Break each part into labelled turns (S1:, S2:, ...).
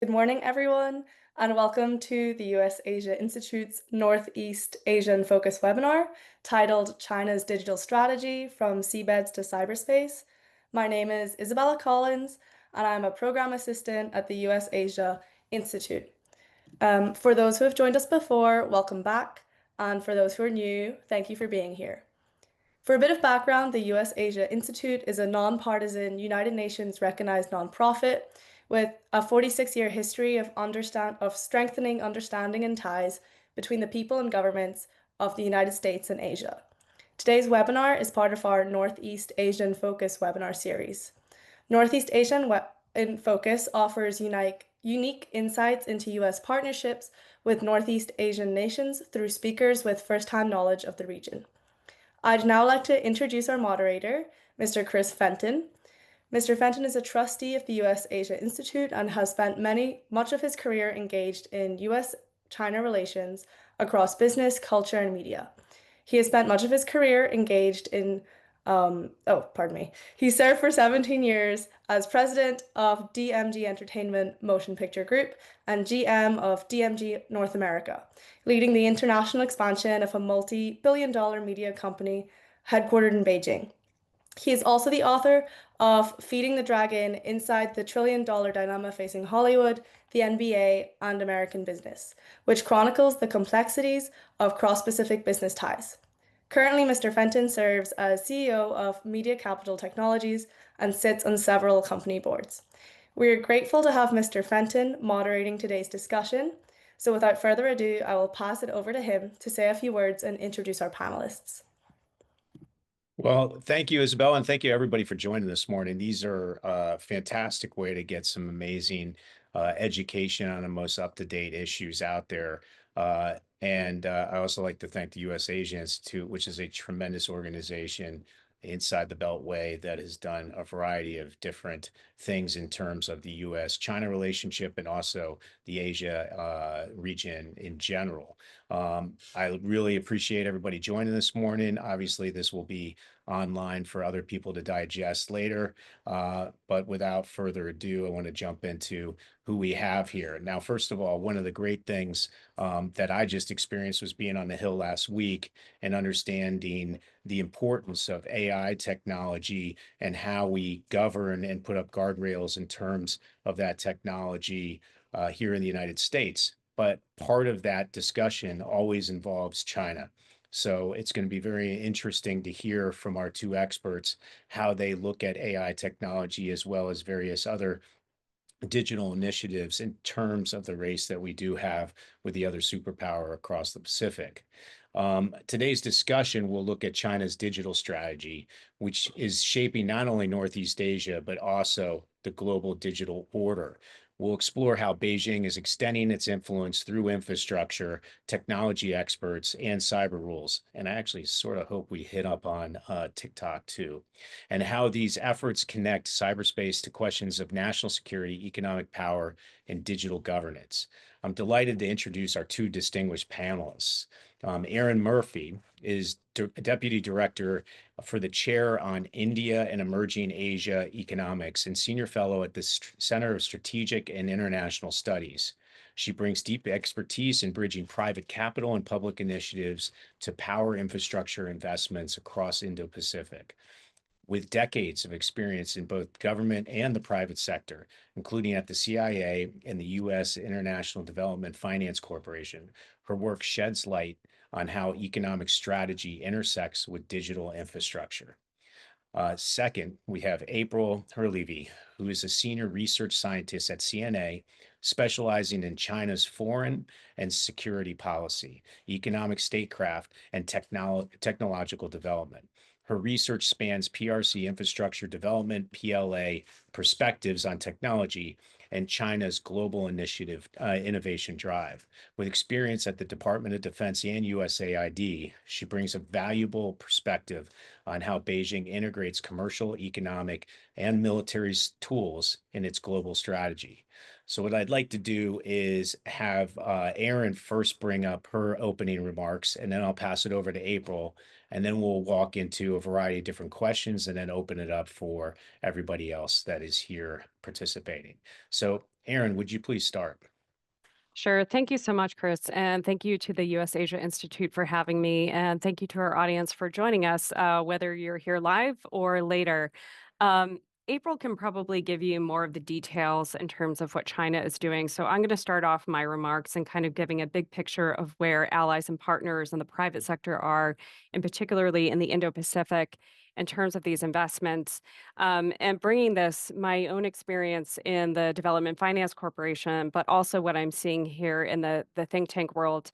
S1: Good morning, everyone, and welcome to the US Asia Institute's Northeast Asian Focus webinar titled China's Digital Strategy from Seabeds to Cyberspace. My name is Isabella Collins, and I'm a program assistant at the US Asia Institute. For those who have joined us before, welcome back, and for those who are new, thank you for being here. For a bit of background, the US Asia Institute is a nonpartisan United Nations recognized nonprofit with a 46-year history of strengthening understanding and ties between the people and governments of the United States and Asia. Today's webinar is part of our Northeast Asian Focus webinar series. Northeast Asian in Focus offers unique insights into US partnerships with Northeast Asian nations through speakers with first-hand knowledge of the region. I'd now like to introduce our moderator, Mr. Chris Fenton. Mr. Fenton is a trustee of the US Asia Institute and has spent much of his career engaged in US-China relations across business, culture, and media. He has spent much of his career engaged in He served for 17 years as president of DMG Entertainment Motion Picture Group and GM of DMG North America, leading the international expansion of a multi-billion-dollar media company headquartered in Beijing. He is also the author of Feeding the Dragon: Inside the Trillion-Dollar Dilemma Facing Hollywood, the NBA, and American Business, which chronicles the complexities of cross-Pacific business ties. Currently, Mr. Fenton serves as CEO of Media Capital Technologies and sits on several company boards. We are grateful to have Mr. Fenton moderating today's discussion. So without further ado, I will pass it over to him to say a few words and introduce our panelists.
S2: Well, thank you, Isabel, and thank you everybody for joining this morning. These are a fantastic way to get some amazing education on the most up-to-date issues out there. I also like to thank the US Asia Institute, which is a tremendous organization inside the Beltway that has done a variety of different things in terms of the US-China relationship and also the Asia region in general. I really appreciate everybody joining this morning. Obviously, this will be online for other people to digest later. But without further ado, I want to jump into who we have here. Now, first of all, one of the great things that I just experienced was being on the Hill last week and understanding the importance of AI technology and how we govern and put up guardrails in terms of that technology here in the United States. But part of that discussion always involves China. So it's going to be very interesting to hear from our two experts how they look at AI technology as well as various other digital initiatives in terms of the race that we do have with the other superpower across the Pacific. Today's discussion will look at China's digital strategy, which is shaping not only Northeast Asia, but also the global digital order. We'll explore how Beijing is extending its influence through infrastructure, technology experts, and cyber rules. And I actually sort of hope we hit up on TikTok too, and how these efforts connect cyberspace to questions of national security, economic power, and digital governance. I'm delighted to introduce our two distinguished panelists. Erin Murphy is Deputy Director for the Chair on India and Emerging Asia Economics and Senior Fellow at the Center of Strategic and International Studies. She brings deep expertise in bridging private capital and public initiatives to power infrastructure investments across Indo-Pacific. With decades of experience in both government and the private sector, including at the CIA and the U.S. International Development Finance Corporation, her work sheds light on how economic strategy intersects with digital infrastructure. Second, we have April Herlevi, who is a senior research scientist at CNA, specializing in China's foreign and security policy, economic statecraft, and technological development. Her research spans PRC infrastructure development, PLA perspectives on technology, and China's global initiative innovation drive. With experience at the Department of Defense and USAID, she brings a valuable perspective on how Beijing integrates commercial, economic, and military tools in its global strategy. So what I'd like to do is have Erin first bring up her opening remarks, and then I'll pass it over to April, and then we'll walk into a variety of different questions and then open it up for everybody else that is here participating. So Erin, would you please start?
S3: Sure. Thank you so much, Chris. And thank you to the US Asia Institute for having me. And thank you to our audience for joining us, whether you're here live or later. Um, April can probably give you more of the details in terms of what China is doing. So I'm going to start off my remarks and kind of giving a big picture of where allies and partners in the private sector are, and particularly in the Indo-Pacific, in terms of these investments, and bringing this, my own experience in the Development Finance Corporation, but also what I'm seeing here in the think tank world.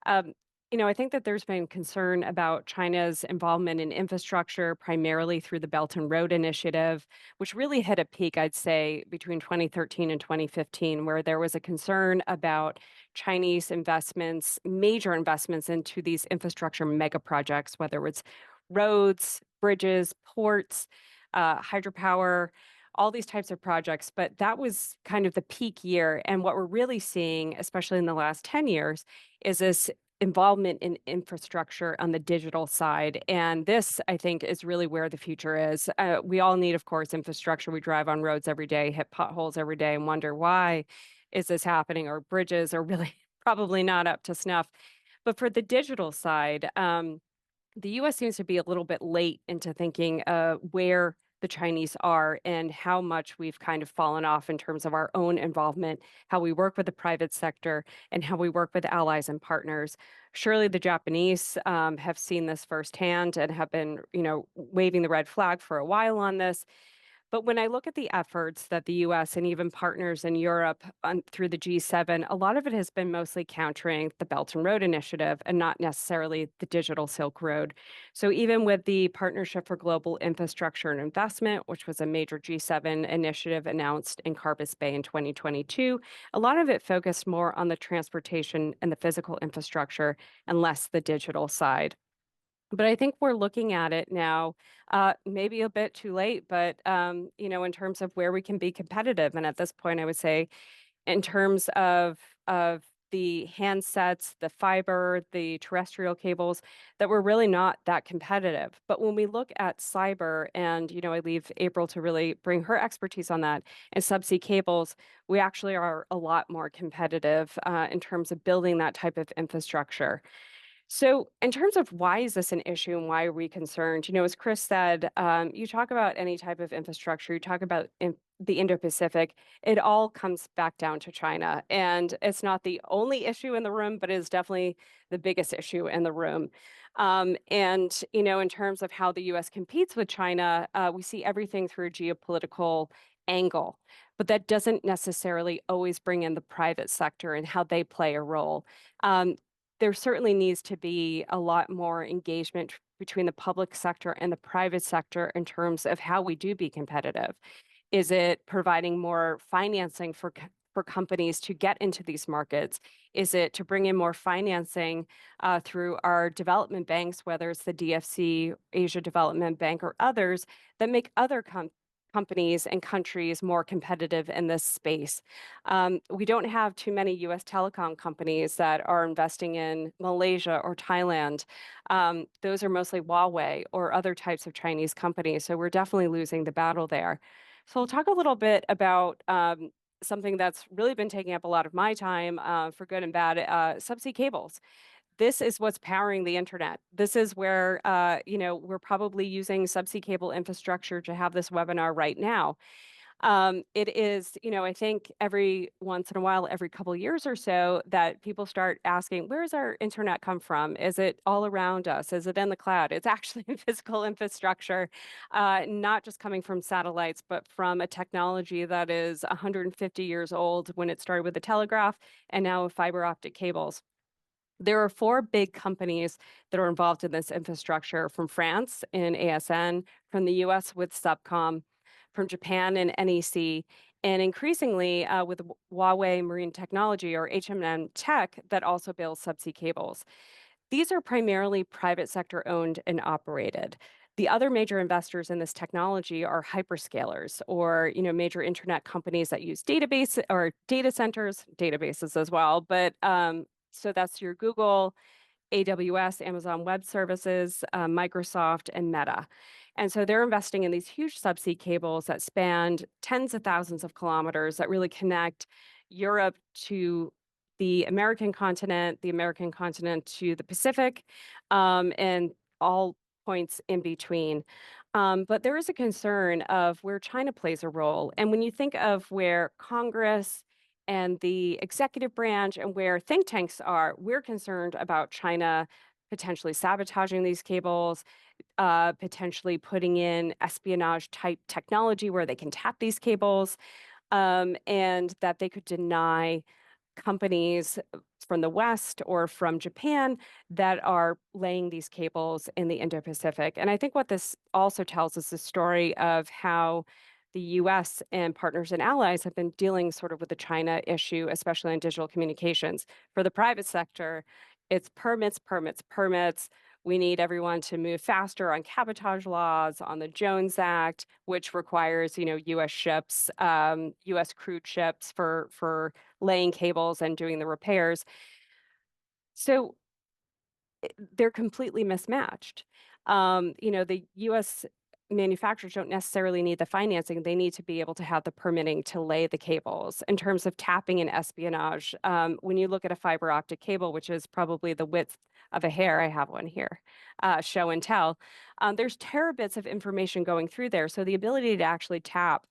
S3: Um, I think that there's been concern about China's involvement in infrastructure, primarily through the Belt and Road Initiative, which really hit a peak, I'd say, between 2013 and 2015, where there was a concern about Chinese investments, major investments into these infrastructure mega projects, whether it's roads, bridges, ports, hydropower, all these types of projects. But that was kind of the peak year. And what we're really seeing, especially in the last 10 years, is this involvement in infrastructure on the digital side. And this, I think, is really where the future is. We all need, of course, infrastructure. We drive on roads every day, hit potholes every day, and wonder why is this happening, or bridges are really probably not up to snuff. But for the digital side, the US seems to be a little bit late into thinking where the Chinese are and how much we've kind of fallen off in terms of our own involvement, how we work with the private sector, and how we work with allies and partners. Surely the Japanese have seen this firsthand and have been, waving the red flag for a while on this. But when I look at the efforts that the US and even partners in Europe through the G7, a lot of it has been mostly countering the Belt and Road Initiative and not necessarily the digital Silk Road. So even with the Partnership for Global Infrastructure and Investment, which was a major G7 initiative announced in Carbis Bay in 2022, a lot of it focused more on the transportation and the physical infrastructure and less the digital side. But I think we're looking at it now, maybe a bit too late, but in terms of where we can be competitive. And at this point, I would say, in terms of the handsets, the fiber, the terrestrial cables, that we're really not that competitive. But when we look at cyber, and I leave April to really bring her expertise on that, and subsea cables, we actually are a lot more competitive in terms of building that type of infrastructure. So, in terms of why is this an issue and why are we concerned? As Chris said, you talk about any type of infrastructure, you talk about the Indo Pacific, it all comes back down to China. And it's not the only issue in the room, but it is definitely the biggest issue in the room. In terms of how the US competes with China, we see everything through a geopolitical angle, but that doesn't necessarily always bring in the private sector and how they play a role. Um, there certainly needs to be a lot more engagement between the public sector and the private sector in terms of how we do be competitive. Is it providing more financing for companies to get into these markets? Is it to bring in more financing through our development banks, whether it's the DFC, Asia Development Bank, or others that make other companies and countries more competitive in this space? We don't have too many US telecom companies that are investing in Malaysia or Thailand. Those are mostly Huawei or other types of Chinese companies. So we're definitely losing the battle there. So I'll talk a little bit about something that's really been taking up a lot of my time for good and bad, subsea cables. This is what's powering the internet. This is where, we're probably using subsea cable infrastructure to have this webinar right now. It is, I think every once in a while, every couple of years or so, that people start asking, where does our internet come from? Is it all around us? Is it in the cloud? It's actually physical infrastructure, not just coming from satellites, but from a technology that is 150 years old when it started with the telegraph and now with fiber optic cables. There are four big companies that are involved in this infrastructure: from France in ASN, from the US with Subcom, from Japan in NEC, and increasingly with Huawei Marine Technology, or HMN Tech, that also builds subsea cables. These are primarily private sector owned and operated. The other major investors in this technology are hyperscalers or, major internet companies that use database or data centers, databases as well. But so that's your Google, AWS, Amazon Web Services, Microsoft, and Meta. And so they're investing in these huge subsea cables that span tens of thousands of kilometers that really connect Europe to the American continent to the Pacific, and all points in between. But there is a concern of where China plays a role. And when you think of where Congress and the executive branch and where think tanks are, we're concerned about China potentially sabotaging these cables, potentially putting in espionage type technology where they can tap these cables, and that they could deny companies from the West or from Japan that are laying these cables in the Indo-Pacific. And I think what this also tells us the story of how the US and partners and allies have been dealing sort of with the China issue, especially in digital communications. For the private sector, it's permits, permits, permits. We need everyone to move faster on cabotage laws, on the Jones Act, which requires, U.S. ships, U.S. crewed ships for laying cables and doing the repairs. So they're completely mismatched. The U.S. manufacturers don't necessarily need the financing. They need to be able to have the permitting to lay the cables. In terms of tapping and espionage, when you look at a fiber optic cable, which is probably the width of a hair, I have one here, show and tell, there's terabits of information going through there. So the ability to actually tap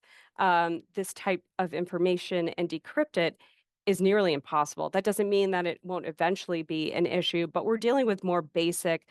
S3: this type of information and decrypt it is nearly impossible. That doesn't mean that it won't eventually be an issue, but we're dealing with more basic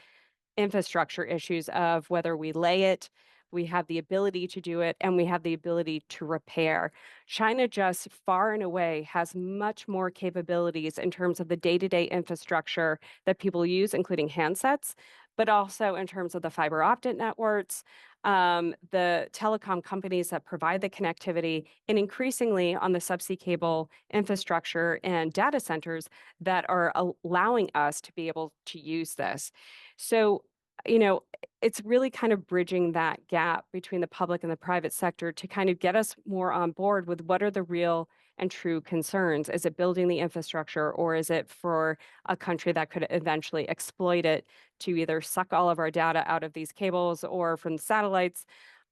S3: infrastructure issues of whether we lay it, we have the ability to do it, and we have the ability to repair. China just far and away has much more capabilities in terms of the day-to-day infrastructure that people use, including handsets, but also in terms of the fiber optic networks, the telecom companies that provide the connectivity, and increasingly on the subsea cable infrastructure and data centers that are allowing us to be able to use this. So, you know, it's really kind of bridging that gap between the public and the private sector to kind of get us more on board with what are the real and true concerns. Is it building the infrastructure, or is it for a country that could eventually exploit it to either suck all of our data out of these cables or from satellites,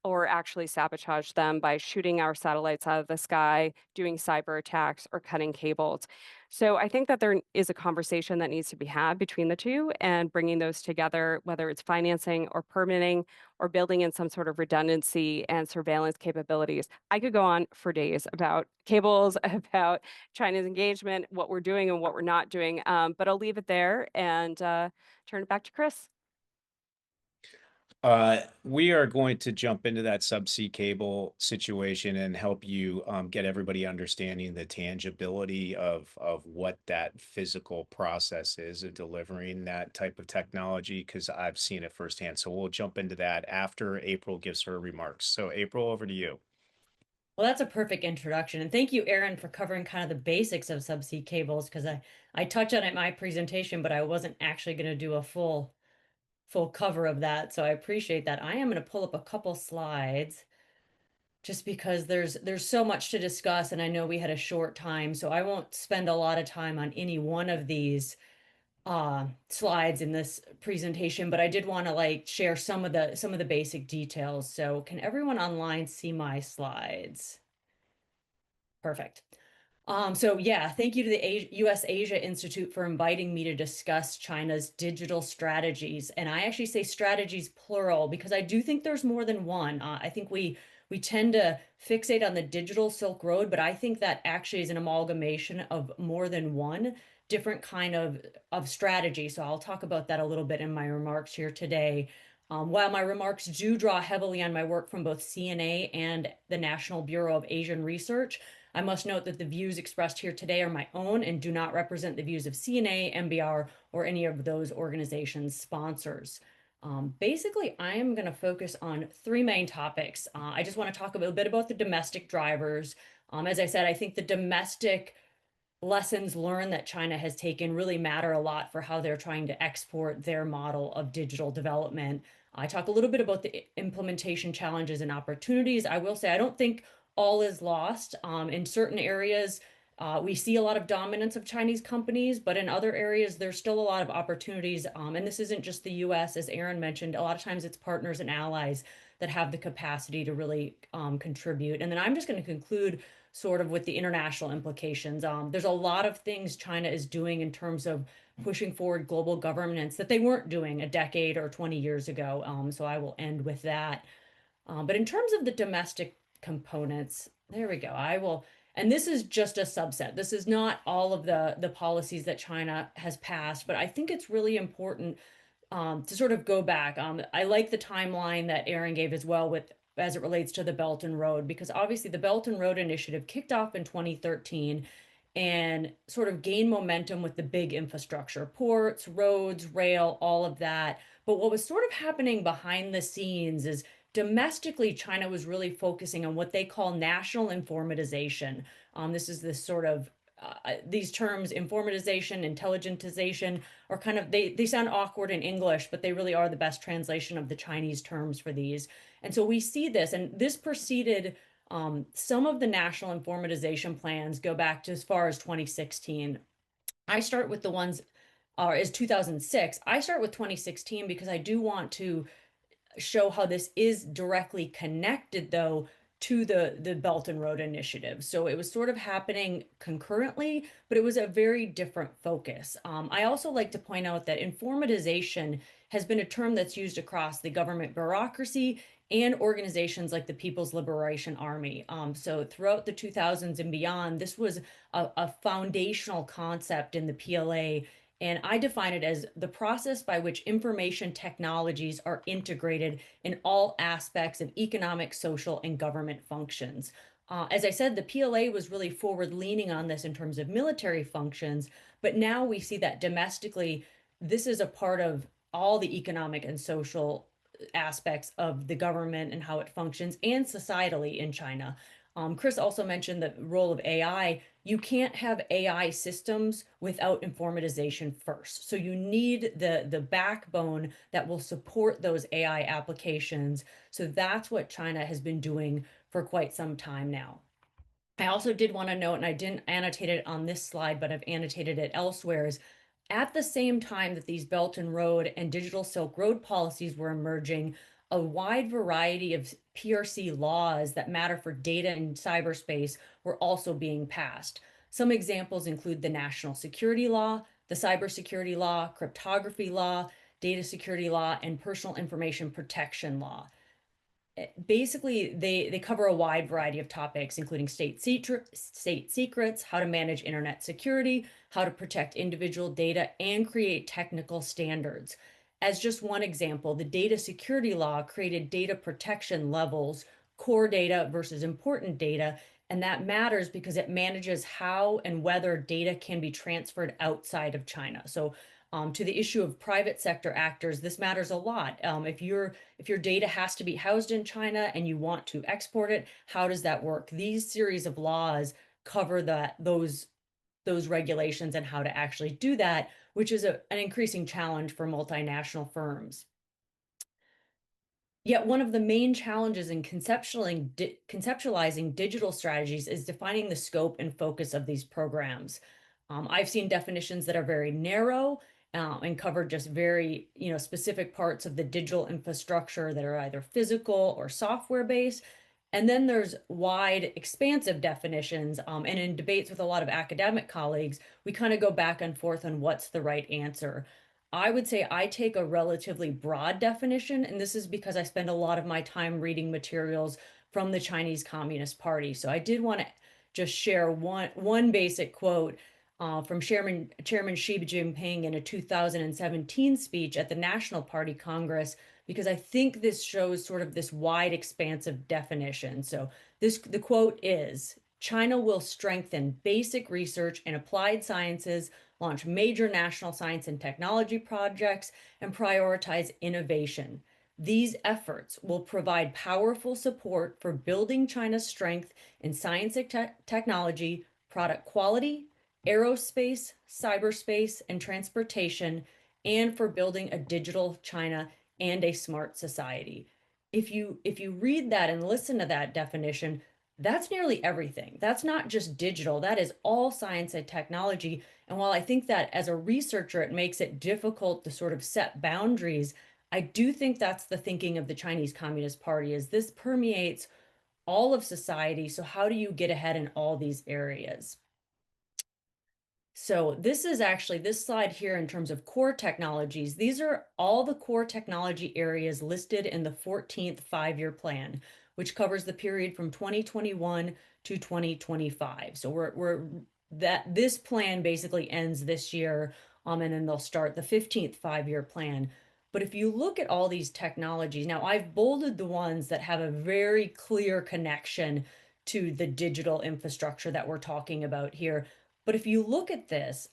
S3: or actually sabotage them by shooting our satellites out of the sky, doing cyber attacks, or cutting cables? So I think that there is a conversation that needs to be had between the two and bringing those together, whether it's financing or permitting or building in some sort of redundancy and surveillance capabilities. I could go on for days about cables, about China's engagement, what we're doing and what we're not doing, but I'll leave it there and turn it back to Chris.
S2: We are going to jump into that subsea cable situation and help you get everybody understanding the tangibility of what that physical process is of delivering that type of technology, because I've seen it firsthand. So we'll jump into that after April gives her remarks. So April, over to you.
S4: Well, that's a perfect introduction. And thank you, Erin, for covering kind of the basics of subsea cables, because I touched on it in my presentation, but I wasn't actually going to do a full cover of that. So I appreciate that. I am going to pull up a couple slides just because there's so much to discuss, and I know we had a short time, so I won't spend a lot of time on any one of these slides in this presentation, but I did want to like share some of the basic details. So can everyone online see my slides? Perfect. So yeah, thank you to the US Asia Institute for inviting me to discuss China's digital strategies. And I actually say strategies plural because I do think there's more than one. I think we tend to fixate on the digital Silk Road, but I think that actually is an amalgamation of more than one different kind of strategy. So I'll talk about that a little bit in my remarks here today. While my remarks do draw heavily on my work from both CNA and the National Bureau of Asian Research, I must note that the views expressed here today are my own and do not represent the views of CNA, MBR, or any of those organizations' sponsors. Basically, I am going to focus on three main topics. I just want to talk a little bit about the domestic drivers. As I said, I think the domestic lessons learned that China has taken really matter a lot for how they're trying to export their model of digital development. I talk a little bit about the implementation challenges and opportunities. I will say I don't think all is lost. In certain areas, we see a lot of dominance of Chinese companies, but in other areas, there's still a lot of opportunities. And this isn't just the US, as Erin mentioned. A lot of times it's partners and allies that have the capacity to really contribute. And then I'm just going to conclude sort of with the international implications. There's a lot of things China is doing in terms of pushing forward global governance that they weren't doing a decade or 20 years ago. So I will end with that. But in terms of the domestic components, there we go. I will, and this is just a subset. This is not all of the policies that China has passed, but I think it's really important to sort of go back. I like the timeline that Erin gave as well with as it relates to the Belt and Road, because obviously the Belt and Road Initiative kicked off in 2013 and sort of gained momentum with the big infrastructure, ports, roads, rail, all of that. But what was sort of happening behind the scenes is domestically, China was really focusing on what they call national informatization. This is this sort of these terms, informatization, intelligentization, are kind of they sound awkward in English, but they really are the best translation of the Chinese terms for these. And so we see this, and this preceded some of the national informatization plans go back to as far as 2016. I start with the ones is 2006. I start with 2016 because I do want to show how this is directly connected, though, to the Belt and Road Initiative. So it was sort of happening concurrently, but it was a very different focus. I also like to point out that informatization has been a term that's used across the government bureaucracy and organizations like the People's Liberation Army. So throughout the 2000s and beyond, this was a foundational concept in the PLA, and I define it as the process by which information technologies are integrated in all aspects of economic, social, and government functions. As I said, the PLA was really forward leaning on this in terms of military functions, but now we see that domestically, this is a part of all the economic and social aspects of the government and how it functions and societally in China. Chris also mentioned the role of AI. You can't have AI systems without informatization first. So you need the backbone that will support those AI applications. So that's what China has been doing for quite some time now. I also did want to note, and I didn't annotate it on this slide, but I've annotated it elsewhere, is at the same time that these Belt and Road and Digital Silk Road policies were emerging, a wide variety of PRC laws that matter for data and cyberspace were also being passed. Some examples include the National Security Law, the Cybersecurity Law, Cryptography Law, Data Security Law, and Personal Information Protection Law. Basically, they cover a wide variety of topics, including state secrets, how to manage internet security, how to protect individual data, and create technical standards. As just one example, the data security law created data protection levels, core data versus important data, and that matters because it manages how and whether data can be transferred outside of China. So to the issue of private sector actors, this matters a lot. If your data has to be housed in China and you want to export it, how does that work? These series of laws cover those regulations and how to actually do that, which is an increasing challenge for multinational firms. Yet one of the main challenges in conceptualizing digital strategies is defining the scope and focus of these programs. I've seen definitions that are very narrow and cover just very specific parts of the digital infrastructure that are either physical or software based. And then there's wide, expansive definitions. And in debates with a lot of academic colleagues, we kind of go back and forth on what's the right answer. I would say I take a relatively broad definition, and this is because I spend a lot of my time reading materials from the Chinese Communist Party. So I did want to just share one basic quote from Chairman Xi Jinping in a 2017 speech at the National Party Congress, because I think this shows sort of this wide, expansive definition. So the quote is, China will strengthen basic research and applied sciences, launch major national science and technology projects, and prioritize innovation. These efforts will provide powerful support for building China's strength in science and technology, product quality, aerospace, cyberspace, and transportation, and for building a digital China and a smart society. If you read that and listen to that definition, that's nearly everything. That's not just digital, that is all science and technology. And while I think that as a researcher, it makes it difficult to sort of set boundaries, I do think that's the thinking of the Chinese Communist Party is this permeates all of society. So how do you get ahead in all these areas? So this is actually this slide here in terms of core technologies. These are all the core technology areas listed in the 14th five-year plan, which covers the period from 2021 to 2025. So this plan basically ends this year, and then they'll start the 15th five-year plan. But if you look at all these technologies, now I've bolded the ones that have a very clear connection to the digital infrastructure that we're talking about here. But if you look at this,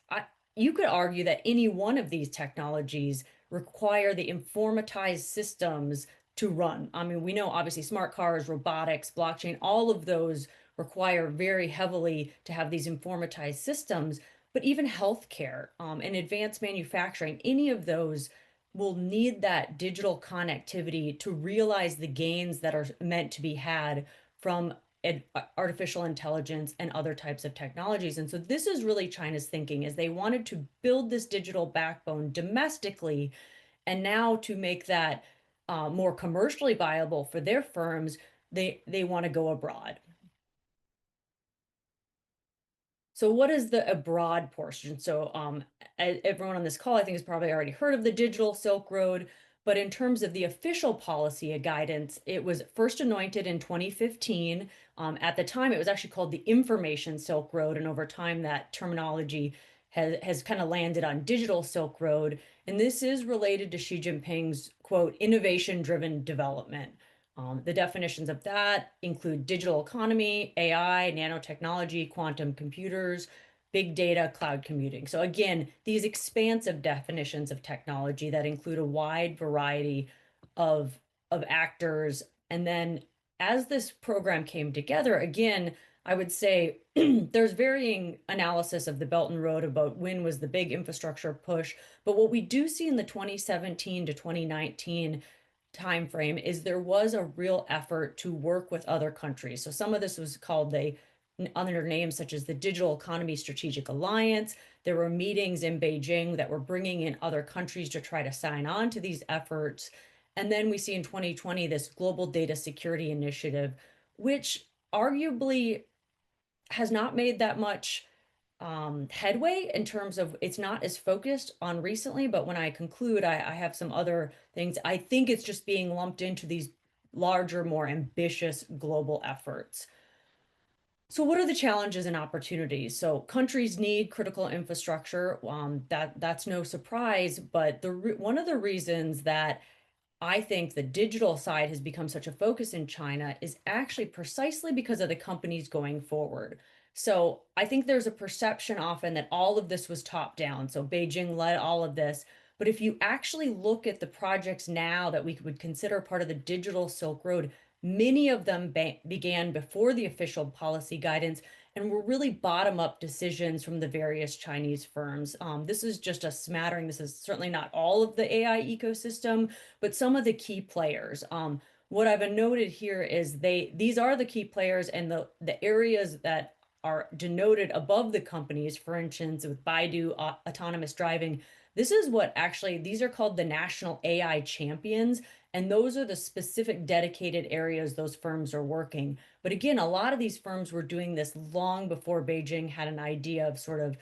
S4: you could argue that any one of these technologies require the informatized systems to run. I mean, we know obviously smart cars, robotics, blockchain, all of those require very heavily to have these informatized systems, but even healthcare and advanced manufacturing, any of those will need that digital connectivity to realize the gains that are meant to be had from artificial intelligence and other types of technologies. And so this is really China's thinking is they wanted to build this digital backbone domestically, and now to make that more commercially viable for their firms, they want to go abroad. So what is the abroad portion? So everyone on this call, I think, has probably already heard of the Digital Silk Road. But in terms of the official policy guidance, it was first anointed in 2015. At the time, it was actually called the Information Silk Road. And over time, that terminology has kind of landed on Digital Silk Road. And this is related to Xi Jinping's, quote, innovation-driven development. The definitions of that include digital economy, AI, nanotechnology, quantum computers, big data, cloud computing. So again, these expansive definitions of technology that include a wide variety of actors. And then as this program came together, again, I would say there's varying analysis of the Belt and Road about when was the big infrastructure push. But what we do see in the 2017 to 2019 timeframe is there was a real effort to work with other countries. So some of this was called under names such as the Digital Economy Strategic Alliance. There were meetings in Beijing that were bringing in other countries to try to sign on to these efforts. And then we see in 2020 this Global Data Security Initiative, which arguably has not made that much headway in terms of it's not as focused on recently, but when I conclude, I have some other things. I think it's just being lumped into these larger, more ambitious global efforts. So what are the challenges and opportunities? So countries need critical infrastructure. That's no surprise, but one of the reasons that I think the digital side has become such a focus in China is actually precisely because of the companies going forward. So I think there's a perception often that all of this was top down. So Beijing led all of this. But if you actually look at the projects now that we would consider part of the digital Silk Road, many of them began before the official policy guidance and were really bottom-up decisions from the various Chinese firms. This is just a smattering. This is certainly not all of the AI ecosystem, but some of the key players. What I've noted here is these are the key players, and the areas that are denoted above the companies, for instance, with Baidu, autonomous driving. This is what actually, these are called the national AI champions. And those are the specific dedicated areas those firms are working. But again, a lot of these firms were doing this long before Beijing had an idea of sort of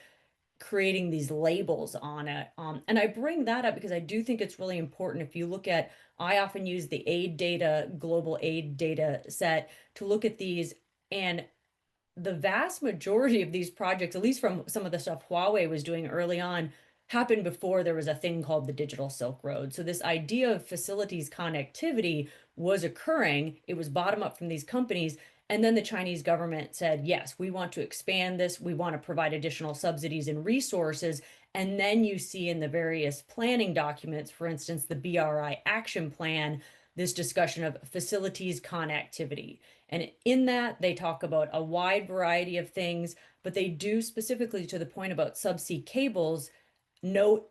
S4: creating these labels on it. And I bring that up because I do think it's really important. If you look at, I often use the aid data, global aid data set to look at these, and the vast majority of these projects, at least from some of the stuff Huawei was doing early on, happened before there was a thing called the Digital Silk Road. So this idea of facilities connectivity was occurring. It was bottom up from these companies. And then the Chinese government said, yes, we want to expand this. We want to provide additional subsidies and resources. And then you see in the various planning documents, for instance, the BRI action plan, this discussion of facilities connectivity. And in that, they talk about a wide variety of things, but they do specifically to the point about subsea cables note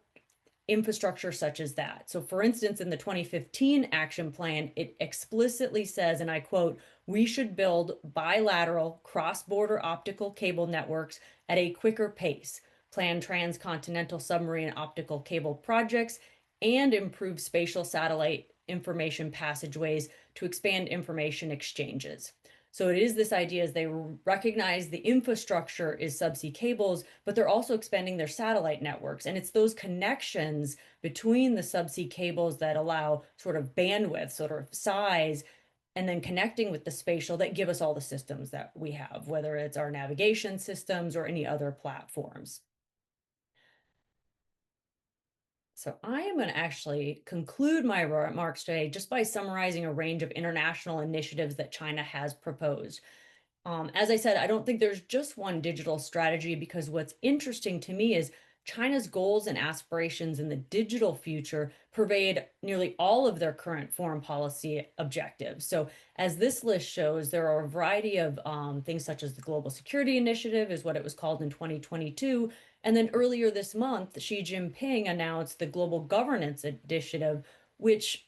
S4: infrastructure such as that. So for instance, in the 2015 action plan, it explicitly says, and I quote, "We should build bilateral cross-border optical cable networks at a quicker pace, plan transcontinental submarine optical cable projects, and improve spatial satellite information passageways to expand information exchanges." So it is this idea as they recognize the infrastructure is subsea cables, but they're also expanding their satellite networks. And it's those connections between the subsea cables that allow sort of bandwidth, sort of size, and then connecting with the spatial that give us all the systems that we have, whether it's our navigation systems or any other platforms. So I am going to actually conclude my remarks today just by summarizing a range of international initiatives that China has proposed. As I said, I don't think there's just one digital strategy, because what's interesting to me is China's goals and aspirations in the digital future pervade nearly all of their current foreign policy objectives. So, as this list shows, there are a variety of things such as the Global Security Initiative, is what it was called in 2022. And then earlier this month, Xi Jinping announced the Global Governance Initiative, which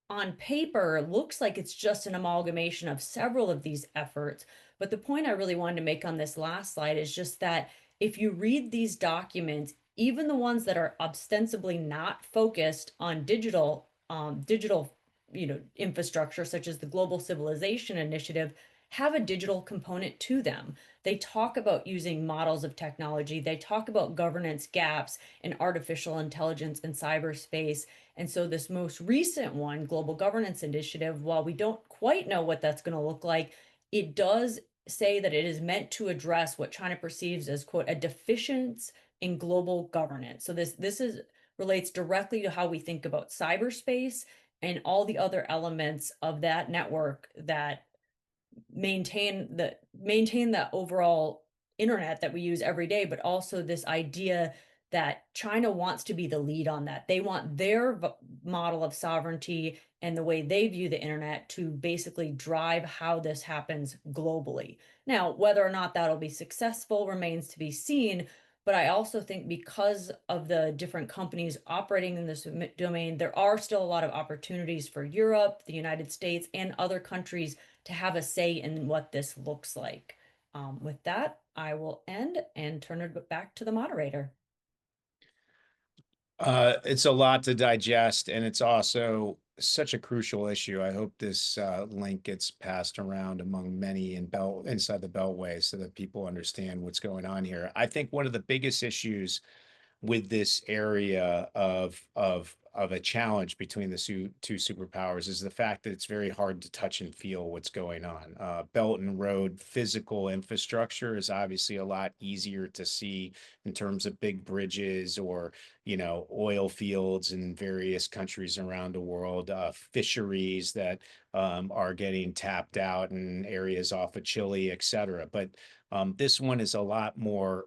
S4: on paper looks like it's just an amalgamation of several of these efforts. But the point I really wanted to make on this last slide is just that if you read these documents, even the ones that are ostensibly not focused on digital, infrastructure, such as the Global Civilization Initiative, have a digital component to them. They talk about using models of technology. They talk about governance gaps in artificial intelligence and cyberspace. And so this most recent one, Global Governance Initiative, while we don't quite know what that's going to look like, it does say that it is meant to address what China perceives as, quote, a deficiency in global governance. So this is relates directly to how we think about cyberspace and all the other elements of that network that maintain the overall internet that we use every day, but also this idea that China wants to be the lead on that. They want their model of sovereignty and the way they view the internet to basically drive how this happens globally. Now, whether or not that'll be successful remains to be seen. But I also think because of the different companies operating in this domain, there are still a lot of opportunities for Europe, the United States, and other countries to have a say in what this looks like. With that, I will end and turn it back to the moderator.
S2: It's a lot to digest, and it's also such a crucial issue. I hope this link gets passed around among many inside the Beltway so that people understand what's going on here. I think one of the biggest issues with this area of a challenge between the two superpowers is the fact that it's very hard to touch and feel what's going on. Belt and road physical infrastructure is obviously a lot easier to see in terms of big bridges or, oil fields in various countries around the world, fisheries that are getting tapped out in areas off of Chile, et cetera. But this one is a lot more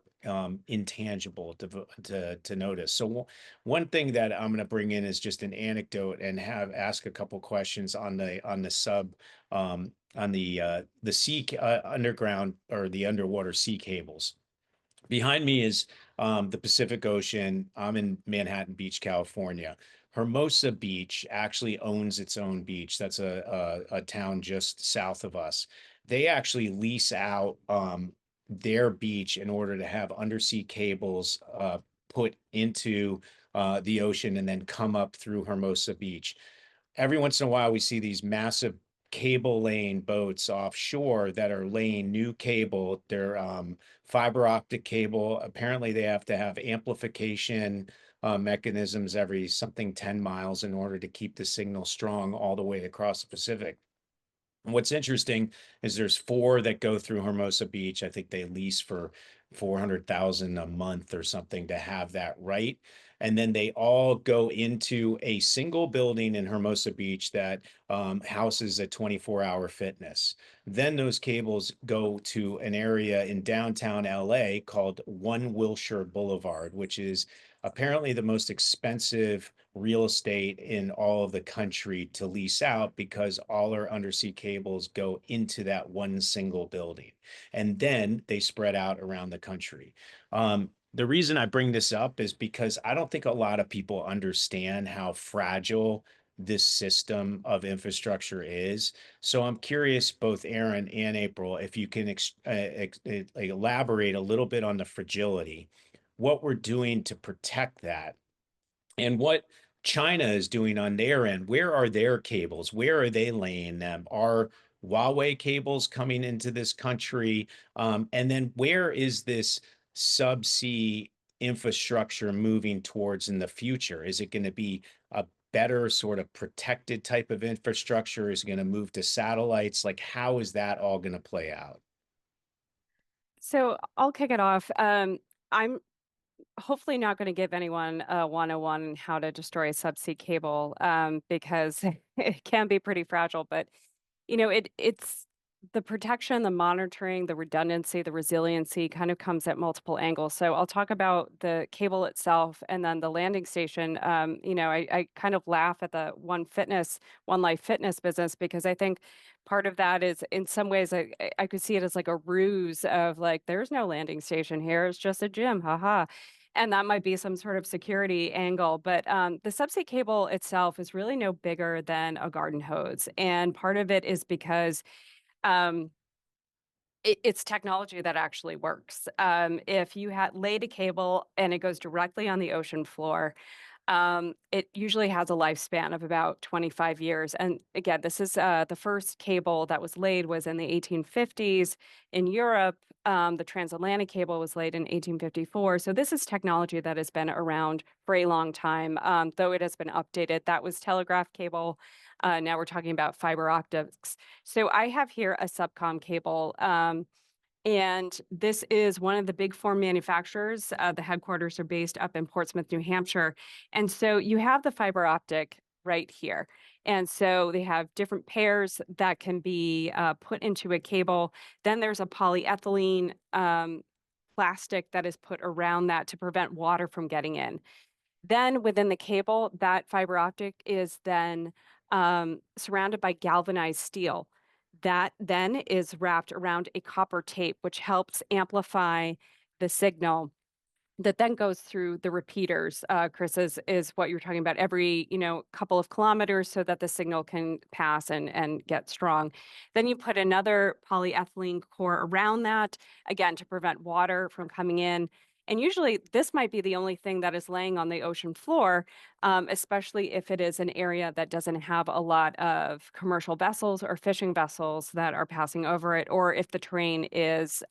S2: intangible to notice. So one thing that I'm going to bring in is just an anecdote and ask a couple questions on the sea underground or the underwater sea cables. Behind me is the Pacific Ocean. I'm in Manhattan Beach, California. Hermosa Beach actually owns its own beach. That's a town just south of us. They actually lease out their beach in order to have undersea cables put into the ocean and then come up through Hermosa Beach. Every once in a while, we see these massive cable laying boats offshore that are laying new cable. They're fiber optic cable. Apparently, they have to have amplification mechanisms every 10 miles in order to keep the signal strong all the way across the Pacific. What's interesting is there's 4 that go through Hermosa Beach. I think they lease for 400,000 a month or something to have that right. And then they all go into a single building in Hermosa Beach that houses a 24-hour fitness. Then those cables go to an area in downtown LA called One Wilshire Boulevard, which is apparently the most expensive real estate in all of the country to lease out, because all our undersea cables go into that one single building and then they spread out around the country. The reason I bring this up is because I don't think a lot of people understand how fragile this system of infrastructure is. So I'm curious, both Erin and April, if you can elaborate a little bit on the fragility, what we're doing to protect that, and what China is doing on their end. Where are their cables? Where are they laying them? Are Huawei cables coming into this country? And then where is this subsea infrastructure moving towards in the future? Is it going to be a better sort of protected type of infrastructure? Is it going to move to satellites? Like, how is that all going to play out?
S3: So I'll kick it off. I'm hopefully not going to give anyone a 101 on how to destroy a subsea cable, because it can be pretty fragile. But it's the protection, the monitoring, the redundancy, the resiliency kind of comes at multiple angles. So I'll talk about the cable itself and then the landing station. I kind of laugh at the One Life Fitness business, because I think part of that is, in some ways, I could see it as like a ruse of like, there's no landing station here. It's just a gym. Haha. And that might be some sort of security angle. But the subsea cable itself is really no bigger than a garden hose. And part of it is because um, it's technology that actually works. If you had laid a cable and it goes directly on the ocean floor, it usually has a lifespan of about 25 years. And again, this is the first cable that was laid was in the 1850s in Europe. The transatlantic cable was laid in 1854. So this is technology that has been around for a long time, though it has been updated. That was telegraph cable. Now we're talking about fiber optics. So I have here a subcom cable. And this is one of the big four manufacturers. The headquarters are based up in Portsmouth, New Hampshire. And so you have the fiber optic right here. And so they have different pairs that can be put into a cable. Then there's a polyethylene plastic that is put around that to prevent water from getting in. Then within the cable, that fiber optic is then surrounded by galvanized steel. That then is wrapped around a copper tape, which helps amplify the signal that then goes through the repeaters. Chris, is what you're talking about, every couple of kilometers, so that the signal can pass and get strong. Then you put another polyethylene core around that, again, to prevent water from coming in. And usually this might be the only thing that is laying on the ocean floor, especially if it is an area that doesn't have a lot of commercial vessels or fishing vessels that are passing over it, or if the terrain is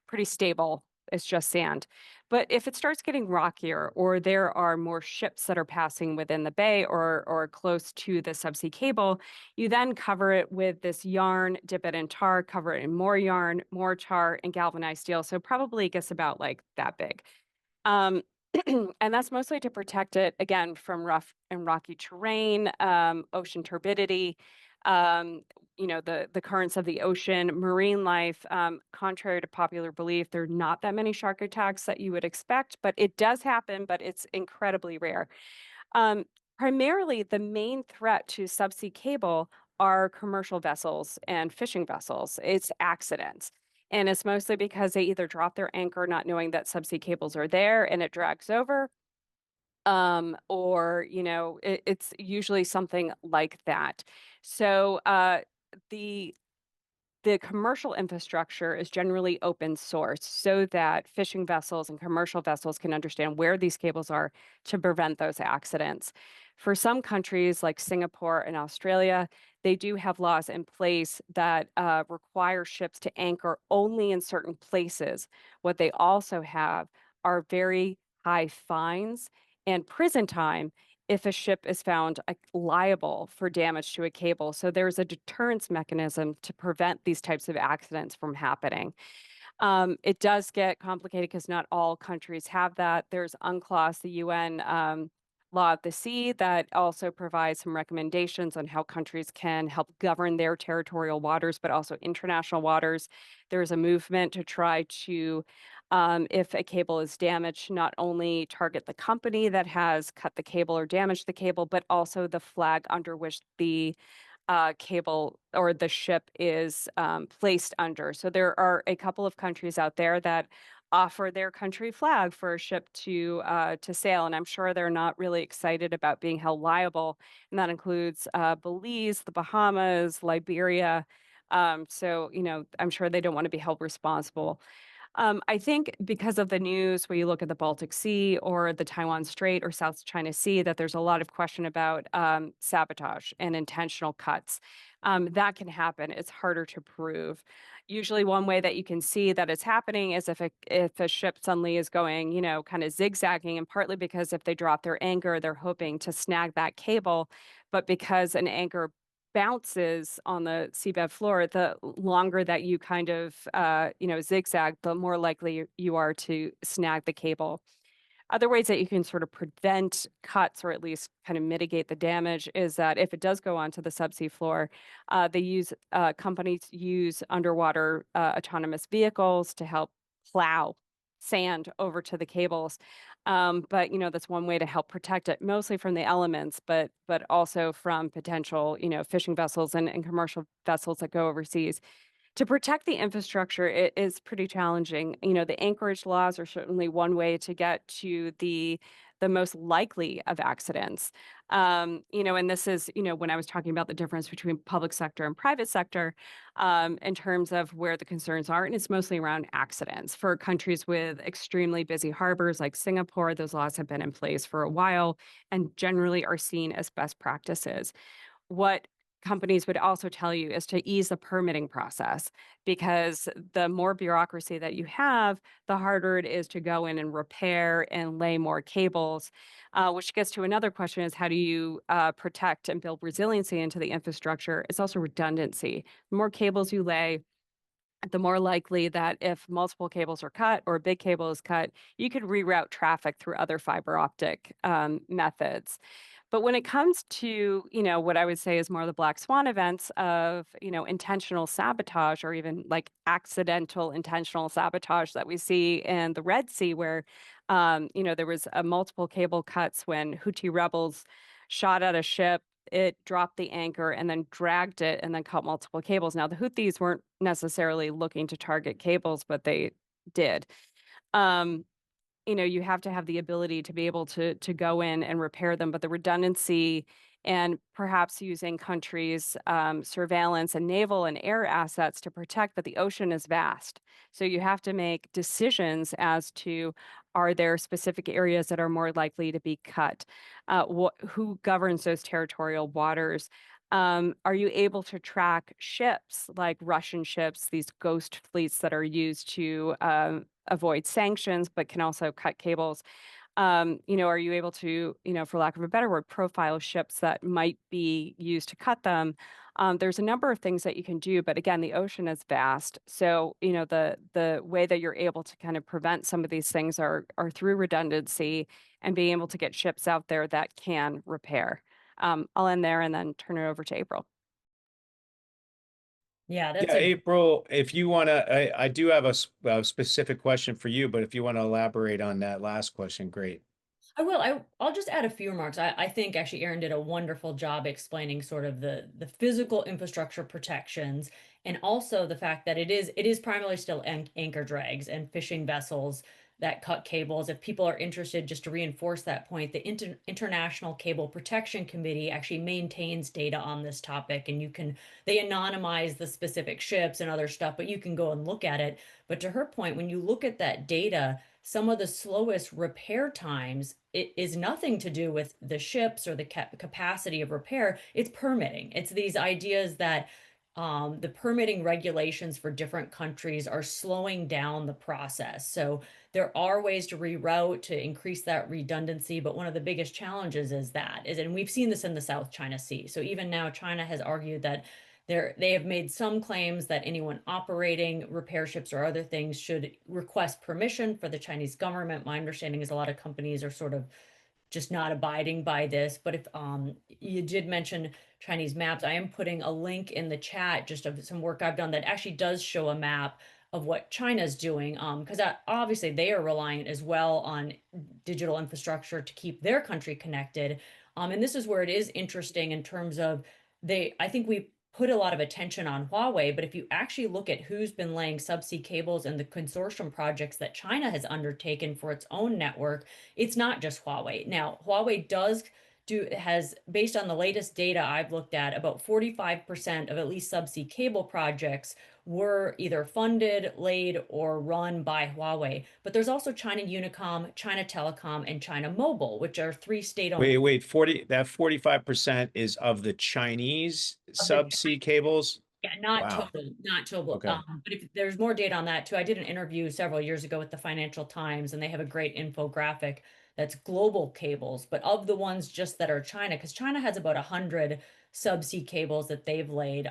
S3: pretty stable, it's just sand. But if it starts getting rockier, or there are more ships that are passing within the bay or close to the subsea cable, you then cover it with this yarn, dip it in tar, cover it in more yarn, more tar, and galvanized steel. So probably it gets about like that big. Um, and that's mostly to protect it, again, from rough and rocky terrain, ocean turbidity, the currents of the ocean, marine life. Contrary to popular belief, there are not that many shark attacks that you would expect, but it does happen, but it's incredibly rare. Um, Primarily, the main threat to subsea cable are commercial vessels and fishing vessels. It's accidents. And it's mostly because they either drop their anchor not knowing that subsea cables are there and it drags over, or it's usually something like that. So the the commercial infrastructure is generally open source, so that fishing vessels and commercial vessels can understand where these cables are to prevent those accidents. For some countries like Singapore and Australia, they do have laws in place that require ships to anchor only in certain places. What they also have are very high fines and prison time if a ship is found liable for damage to a cable. So there's a deterrence mechanism to prevent these types of accidents from happening. It does get complicated because not all countries have that. There's UNCLOS, the UN Law of the Sea, that also provides some recommendations on how countries can help govern their territorial waters, but also international waters. There's a movement to try to, if a cable is damaged, not only target the company that has cut the cable or damaged the cable, but also the flag under which the cable or the ship is placed under. So there are a couple of countries out there that offer their country flag for a ship to sail, and I'm sure they're not really excited about being held liable, and that includes Belize, the Bahamas, Liberia. So I'm sure they don't want to be held responsible. I think because of the news, where you look at the Baltic Sea or the Taiwan Strait or South China Sea, that there's a lot of question about sabotage and intentional cuts. That can happen. It's harder to prove. Usually, one way that you can see that it's happening is if a ship suddenly is going, kind of zigzagging, and partly because if they drop their anchor, they're hoping to snag that cable, but because an anchor bounces on the seabed floor, the longer that you kind of, zigzag, the more likely you are to snag the cable. Other ways that you can sort of prevent cuts or at least kind of mitigate the damage is that if it does go onto the subsea floor, companies use underwater autonomous vehicles to help plow sand over to the cables. But that's one way to help protect it, mostly from the elements, but also from potential, fishing vessels and commercial vessels that go overseas. To protect the infrastructure, it is pretty challenging. The anchorage laws are certainly one way to get to the most likely of accidents. And this is, when I was talking about the difference between public sector and private sector, in terms of where the concerns are, and it's mostly around accidents. For countries with extremely busy harbors like Singapore, those laws have been in place for a while and generally are seen as best practices. What companies would also tell you is to ease the permitting process, because the more bureaucracy that you have, the harder it is to go in and repair and lay more cables, which gets to another question: is how do you protect and build resiliency into the infrastructure? It's also redundancy. The more cables you lay, the more likely that if multiple cables are cut or a big cable is cut, you could reroute traffic through other fiber optic methods. But when it comes to, what I would say is more the black swan events of, intentional sabotage or even like accidental intentional sabotage that we see in the Red Sea, where, there was multiple cable cuts when Houthi rebels shot at a ship. It dropped the anchor and then dragged it and then cut multiple cables. Now, the Houthis weren't necessarily looking to target cables, but they did. Um, you have to have the ability to be able to go in and repair them, but the redundancy and perhaps using countries' surveillance and naval and air assets to protect, but the ocean is vast. So you have to make decisions as to, are there specific areas that are more likely to be cut? Who governs those territorial waters? Are you able to track ships like Russian ships, these ghost fleets that are used to avoid sanctions, but can also cut cables? Are you able to, for lack of a better word, profile ships that might be used to cut them? There's a number of things that you can do, but again, the ocean is vast. So, the way that you're able to kind of prevent some of these things are through redundancy and being able to get ships out there that can repair. I'll end there and then turn it over to April.
S4: Yeah, that's
S2: Yeah,
S4: a
S2: April, if you want to, I do have a specific question for you, but if you want to elaborate on that last question, great.
S4: I will. I'll just add a few remarks. I think actually Erin did a wonderful job explaining sort of the physical infrastructure protections, and also the fact that it is primarily still anchor drags and fishing vessels that cut cables. If people are interested, just to reinforce that point, the International Cable Protection Committee actually maintains data on this topic, and they anonymize the specific ships and other stuff, but you can go and look at it. But to her point, when you look at that data, some of the slowest repair times, it is nothing to do with the ships or the capacity of repair. It's permitting. It's these ideas that the permitting regulations for different countries are slowing down the process. So there are ways to reroute to increase that redundancy, but one of the biggest challenges and we've seen this in the South China Sea. So even now, China has argued that they have made some claims that anyone operating repair ships or other things should request permission for the Chinese government. My understanding is a lot of companies are sort of just not abiding by this. But if you did mention Chinese maps, I am putting a link in the chat just of some work I've done that actually does show a map of what China's doing, because obviously they are reliant as well on digital infrastructure to keep their country connected. And this is where it is interesting in terms of I think put a lot of attention on Huawei, but if you actually look at who's been laying subsea cables and the consortium projects that China has undertaken for its own network, it's not just Huawei. Now, Huawei has, based on the latest data I've looked at, about 45% of at least subsea cable projects were either funded, laid, or run by Huawei. But there's also China Unicom, China Telecom, and China Mobile, which are three state-owned.
S2: Wait, 45% is of the Chinese
S4: Of the
S2: subsea cables?
S4: Yeah, not
S2: Wow.
S4: total, not total.
S2: Okay.
S4: But if there's more data on that too, I did an interview several years ago with the Financial Times, and they have a great infographic that's global cables, but of the ones just that are China, because China has about 100 subsea cables that they've laid.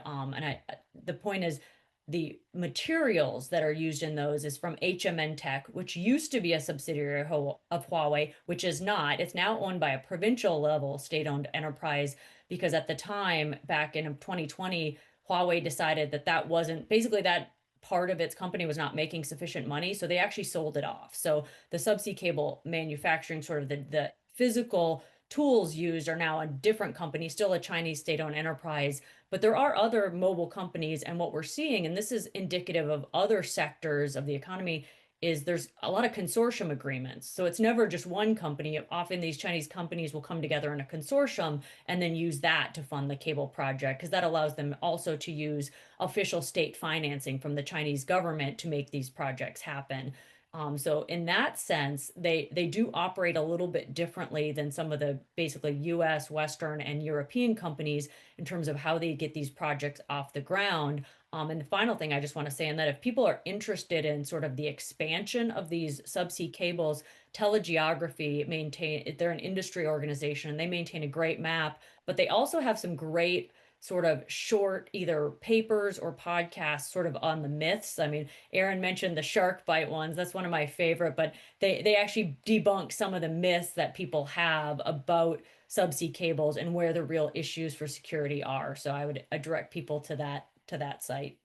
S4: The point is, the materials that are used in those is from HMN Tech, which used to be a subsidiary of Huawei, which is not. It's now owned by a provincial level state-owned enterprise, because at the time, back in 2020, Huawei decided that that wasn't basically that part of its company was not making sufficient money, so they actually sold it off. So the subsea cable manufacturing, sort of the physical tools used, are now a different company, still a Chinese state-owned enterprise. But there are other mobile companies, and what we're seeing, and this is indicative of other sectors of the economy, is there's a lot of consortium agreements. So it's never just one company. Often these Chinese companies will come together in a consortium and then use that to fund the cable project, because that allows them also to use official state financing from the Chinese government to make these projects happen. So in that sense, they do operate a little bit differently than some of the basically US, Western, and European companies in terms of how they get these projects off the ground. And the final thing I just want to say, and that if people are interested in sort of the expansion of these subsea cables, Telegeography they're an industry organization, and they maintain a great map, but they also have some great sort of short either papers or podcasts sort of on the myths. I mean, Erin mentioned the shark bite ones. That's one of my favorite, but they actually debunk some of the myths that people have about subsea cables and where the real issues for security are. So I would direct people to that site.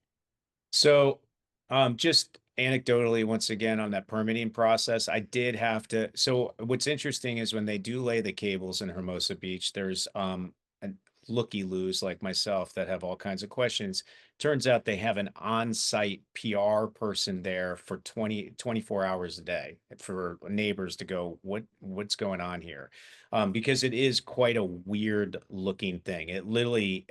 S2: So, just anecdotally, once again, on that permitting process, I did have to. So, what's interesting is when they do lay the cables in Hermosa Beach, there's an looky-loos like myself that have all kinds of questions. Turns out they have an on-site PR person there for 24 hours a day for neighbors to go, what's going on here? Because it is quite a weird looking thing. It literally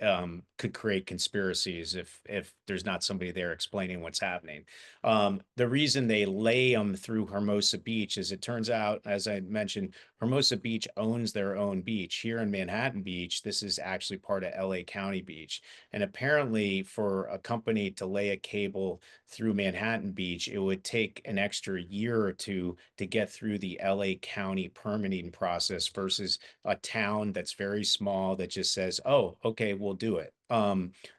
S2: could create conspiracies if there's not somebody there explaining what's happening. The reason they lay them through Hermosa Beach is, it turns out, as I mentioned, Hermosa Beach owns their own beach. Here in Manhattan Beach, this is actually part of LA County Beach. And apparently, for a company to lay a cable through Manhattan Beach, it would take an extra year or two to get through the LA County permitting process versus a town that's very small that just says, oh, okay, we'll do it.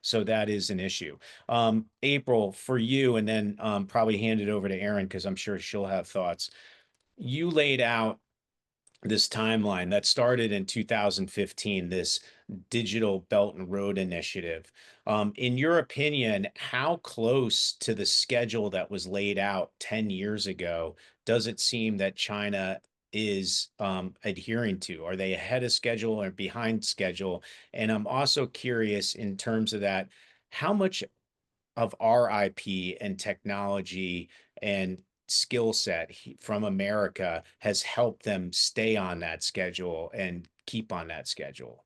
S2: So that is an issue. April, for you, and then probably hand it over to Erin, because I'm sure she'll have thoughts. You laid out this timeline that started in 2015, this digital Belt and Road Initiative. In your opinion, how close to the schedule that was laid out 10 years ago does it seem that China is adhering to? Are they ahead of schedule or behind schedule? And I'm also curious, in terms of that, how much of our IP and technology and skill set from America has helped them stay on that schedule and keep on that schedule?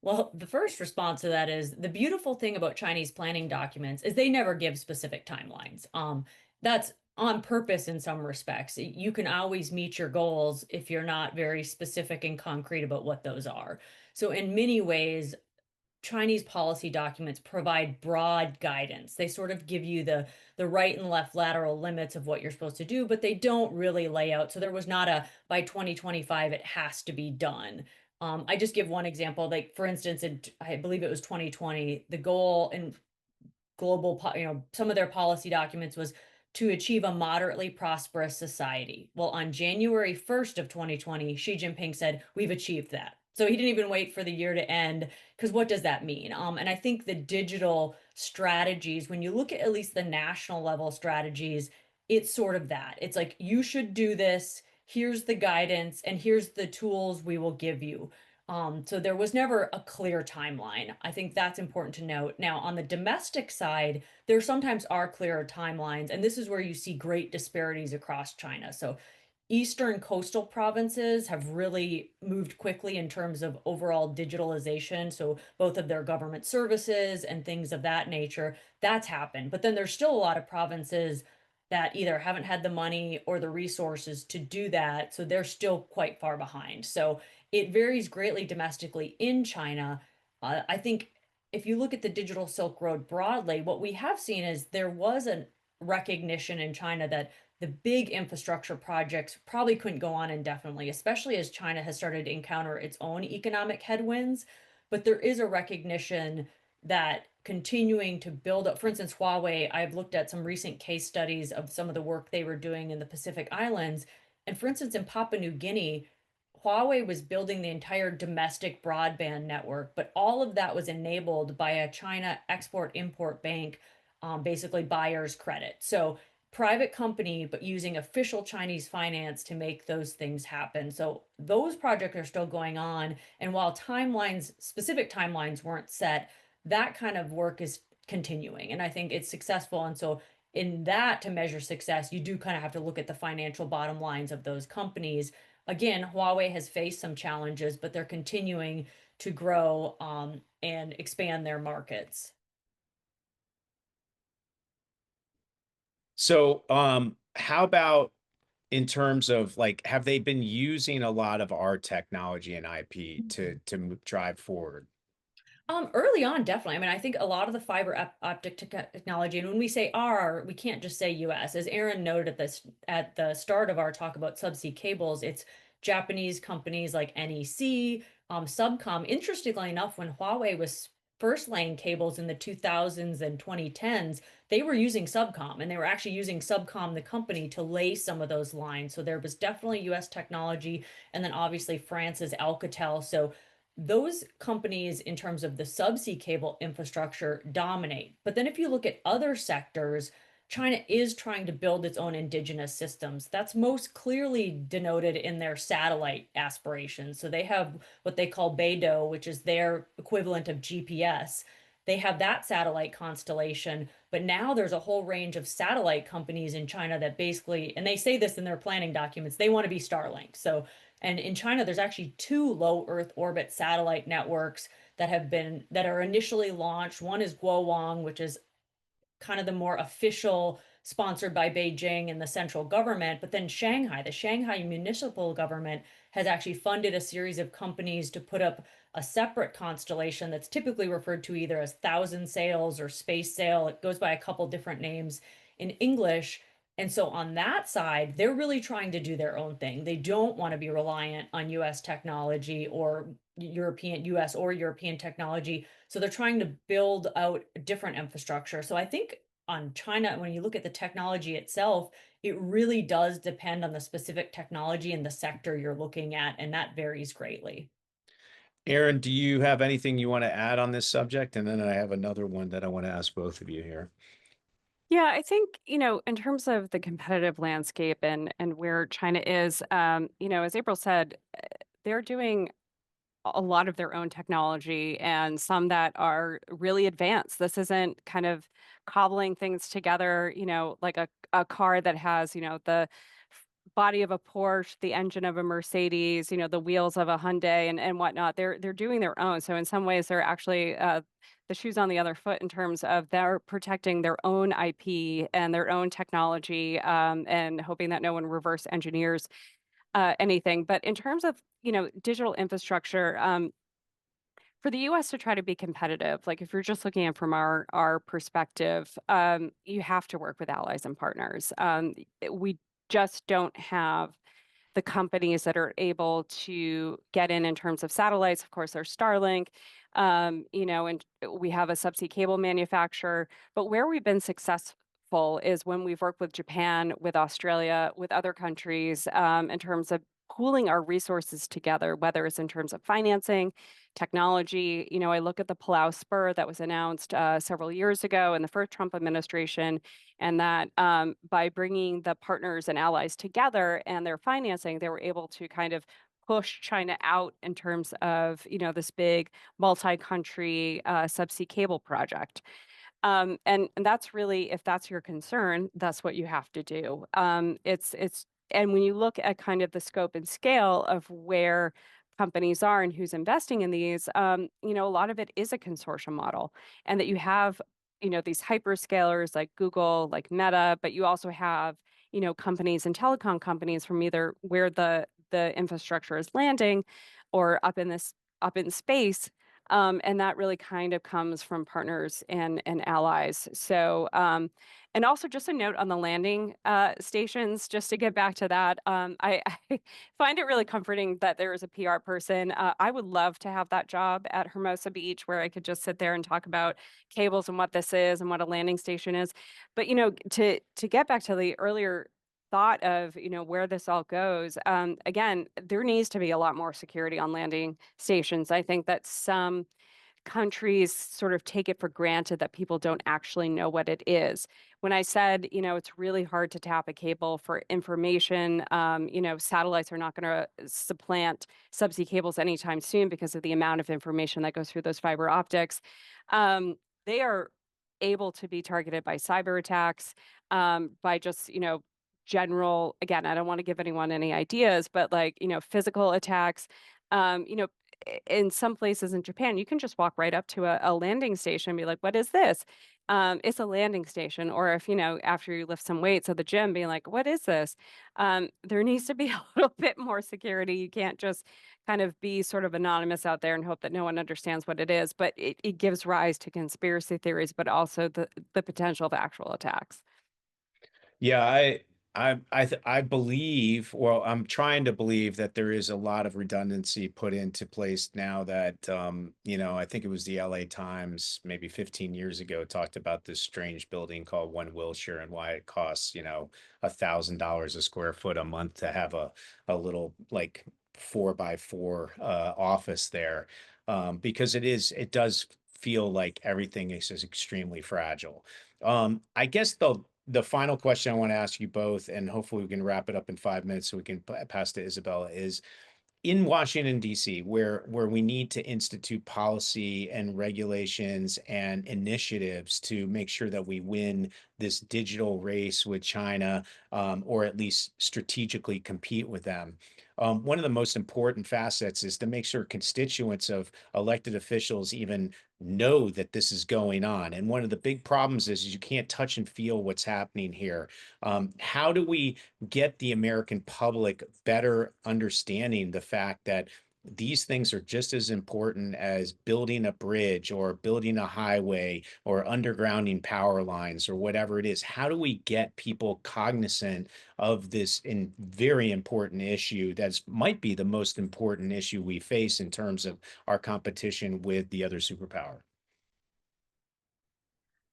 S4: Well, the first response to that is, the beautiful thing about Chinese planning documents is they never give specific timelines. That's on purpose in some respects. You can always meet your goals if you're not very specific and concrete about what those are. So in many ways, Chinese policy documents provide broad guidance. They sort of give you the right and left lateral limits of what you're supposed to do, but they don't really lay out. So there was not a, by 2025 it has to be done. I just give one example. Like, for instance, I believe it was 2020, the goal in some of their policy documents was to achieve a moderately prosperous society. Well, on January 1st of 2020, Xi Jinping said, we've achieved that. So he didn't even wait for the year to end, because what does that mean? And I think the digital strategies, when you look at least the national level strategies, it's sort of that. It's like, you should do this, here's the guidance, and here's the tools we will give you. So there was never a clear timeline. I think that's important to note. Now, on the domestic side, there sometimes are clearer timelines, and this is where you see great disparities across China. So eastern coastal provinces have really moved quickly in terms of overall digitalization. So both of their government services and things of that nature, that's happened. But then there's still a lot of provinces that either haven't had the money or the resources to do that. So they're still quite far behind. So it varies greatly domestically in China. I think if you look at the digital Silk Road broadly, what we have seen is there was a recognition in China that the big infrastructure projects probably couldn't go on indefinitely, especially as China has started to encounter its own economic headwinds. But there is a recognition that continuing to build up, for instance, Huawei, I've looked at some recent case studies of some of the work they were doing in the Pacific Islands. And for instance, in Papua New Guinea, Huawei was building the entire domestic broadband network, but all of that was enabled by a China Export-Import Bank, basically buyer's credit. So private company, but using official Chinese finance to make those things happen. So those projects are still going on. And while timelines, specific timelines weren't set, that kind of work is continuing. And I think it's successful. And so in that, to measure success, you do kind of have to look at the financial bottom lines of those companies. Again, Huawei has faced some challenges, but they're continuing to grow and expand their markets.
S2: So, how about in terms of like, have they been using a lot of our technology and IP to drive forward?
S4: Early on, definitely. I mean, I think a lot of the optic technology, and when we say R, we can't just say US. As Erin noted at the start of our talk about subsea cables, it's Japanese companies like NEC, Subcom. Interestingly enough, when Huawei was first laying cables in the 2000s and 2010s, they were using Subcom, and they were actually using Subcom, the company, to lay some of those lines. So there was definitely US technology, and then obviously France's Alcatel. So those companies in terms of the subsea cable infrastructure dominate. But then if you look at other sectors, China is trying to build its own indigenous systems. That's most clearly denoted in their satellite aspirations. So they have what they call Beidou, which is their equivalent of GPS. They have that satellite constellation, but now there's a whole range of satellite companies in China that basically, and they say this in their planning documents, they want to be Starlink. So and in China, there's actually two low Earth orbit satellite networks that are initially launched. One is Guowang, which is kind of the more official, sponsored by Beijing and the central government. But then Shanghai, the Shanghai municipal government, has actually funded a series of companies to put up a separate constellation that's typically referred to either as Thousand Sails or Space Sail. It goes by a couple different names in English. And so on that side, they're really trying to do their own thing. They don't want to be reliant on US technology or US or European technology. So they're trying to build out different infrastructure. So I think on China, when you look at the technology itself, it really does depend on the specific technology and the sector you're looking at, and that varies greatly.
S2: Erin, do you have anything you want to add on this subject? And then I have another one that I want to ask both of you here.
S3: Yeah, I think, in terms of the competitive landscape and where China is, as April said, they're doing a lot of their own technology and some that are really advanced. This isn't kind of cobbling things together, like a car that has, the body of a Porsche, the engine of a Mercedes, the wheels of a Hyundai and whatnot. They're doing their own. So in some ways, they're actually the shoes on the other foot in terms of they're protecting their own IP and their own technology, and hoping that no one reverse engineers anything. But in terms of, digital infrastructure, for the US to try to be competitive, like if you're just looking at from our perspective, you have to work with allies and partners. We just don't have the companies that are able to get in terms of satellites. Of course, there's Starlink, and we have a subsea cable manufacturer. But where we've been successful is when we've worked with Japan, with Australia, with other countries, in terms of pooling our resources together, whether it's in terms of financing, technology. I look at the Palau Spur that was announced several years ago in the first Trump administration, and that by bringing the partners and allies together and their financing, they were able to kind of push China out in terms of, this big multi-country subsea cable project. And that's really, if that's your concern, that's what you have to do. And when you look at kind of the scope and scale of where companies are and who's investing in these, a lot of it is a consortium model, and that you have, these hyperscalers like Google, like Meta, but you also have, companies and telecom companies from either where the infrastructure is landing or up in space, and that really kind of comes from partners and allies. So, and also just a note on the landing stations, just to get back to that. I find it really comforting that there is a PR person. I would love to have that job at Hermosa Beach, where I could just sit there and talk about cables and what this is and what a landing station is. But to get back to the earlier thought of where this all goes, again, there needs to be a lot more security on landing stations. I think that some countries sort of take it for granted that people don't actually know what it is. When I said, it's really hard to tap a cable for information, satellites are not going to supplant subsea cables anytime soon because of the amount of information that goes through those fiber optics. They are able to be targeted by cyber attacks, by just, general, again, I don't want to give anyone any ideas, but like, physical attacks. Um, you know, in some places in Japan, you can just walk right up to a landing station and be like, what is this? It's a landing station. Or if, after you lift some weights at the gym, being like, what is this? There needs to be a little bit more security. You can't just kind of be sort of anonymous out there and hope that no one understands what it is. But it gives rise to conspiracy theories, but also the potential of actual attacks.
S2: Yeah, I believe, well, I'm trying to believe that there is a lot of redundancy put into place now that, I think it was the LA Times maybe 15 years ago talked about this strange building called One Wilshire and why it costs, $1,000 a square foot a month to have a little like 4x4 office there. Because it does feel like everything is extremely fragile. I guess the final question I want to ask you both, and hopefully we can wrap it up in 5 minutes so we can pass to Isabella, is in Washington, D.C., where we need to institute policy and regulations and initiatives to make sure that we win this digital race with China, or at least strategically compete with them. One of the most important facets is to make sure constituents of elected officials even know that this is going on. And one of the big problems is you can't touch and feel what's happening here. How do we get the American public better understanding the fact that these things are just as important as building a bridge or building a highway or undergrounding power lines or whatever it is? How do we get people cognizant of this very important issue that might be the most important issue we face in terms of our competition with the other superpower?